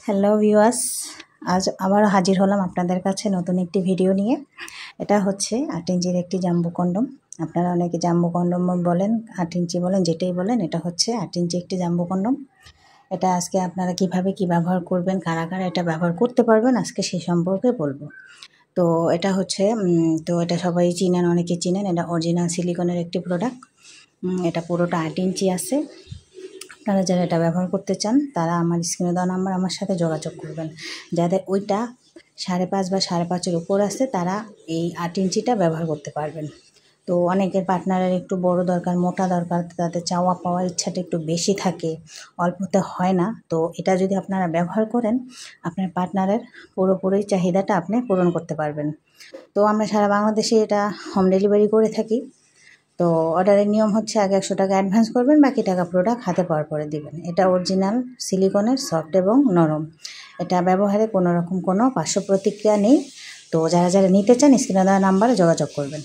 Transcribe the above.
Hello viewers, আজ আবারও হাজির হলাম আপনাদের কাছে নতুন একটি ভিডিও নিয়ে। এটা হচ্ছে 8 ইঞ্চির একটি জাম্বো কন্ডম। আপনারা অনেকে জাম্বো কন্ডম বলেন, 8 ইঞ্চি বলেন, যেটাই বলেন, এটা হচ্ছে 8 ইঞ্চি একটি জাম্বো কন্ডম। এটা আজকে আপনারা কিভাবে কি ব্যবহার করবেন, কারা কারা এটা ব্যবহার করতে পারবেন, আজকে সেই সম্পর্কে বলবো। তো এটা হচ্ছে এটা সবাই চিনেন, অনেকে চিনেন। এটা অরিজিনাল সিলিকনের একটি প্রোডাক্ট। এটা পুরোটা 8 ইঞ্চি আছে। আপনারা যারা এটা ব্যবহার করতে চান তারা আমার স্ক্রিনে দেওয়া নাম্বার আমার সাথে যোগাযোগ করবেন। যাদের ওইটা 5.5 বা 5.5-এর উপর আছে তারা এই 8 ইঞ্চিটা ব্যবহার করতে পারবেন। তো অনেকের পার্টনারের একটু বড় দরকার, মোটা দরকার, তাদের চাওয়া পাওয়ার ইচ্ছাটা একটু বেশি থাকে, অল্পতে হয় না। তো এটা যদি আপনারা ব্যবহার করেন, আপনার পার্টনারের পুরোপুরি চাহিদাটা আপনি পূরণ করতে পারবেন। তো আমরা সারা বাংলাদেশে এটা হোম ডেলিভারি করে থাকি। তো অর্ডারের নিয়ম হচ্ছে আগে 100 টাকা অ্যাডভান্স করবেন, বাকি টাকা প্রোডাক্ট হাতে পাওয়ার পরে দিবেন। এটা অরিজিনাল সিলিকনের, সফট এবং নরম। এটা ব্যবহারে কোনো রকম কোনো পার্শ্ব প্রতিক্রিয়া নেই। তো যারা যারা নিতে চান স্ক্রিনে দেওয়া নাম্বারে যোগাযোগ করবেন।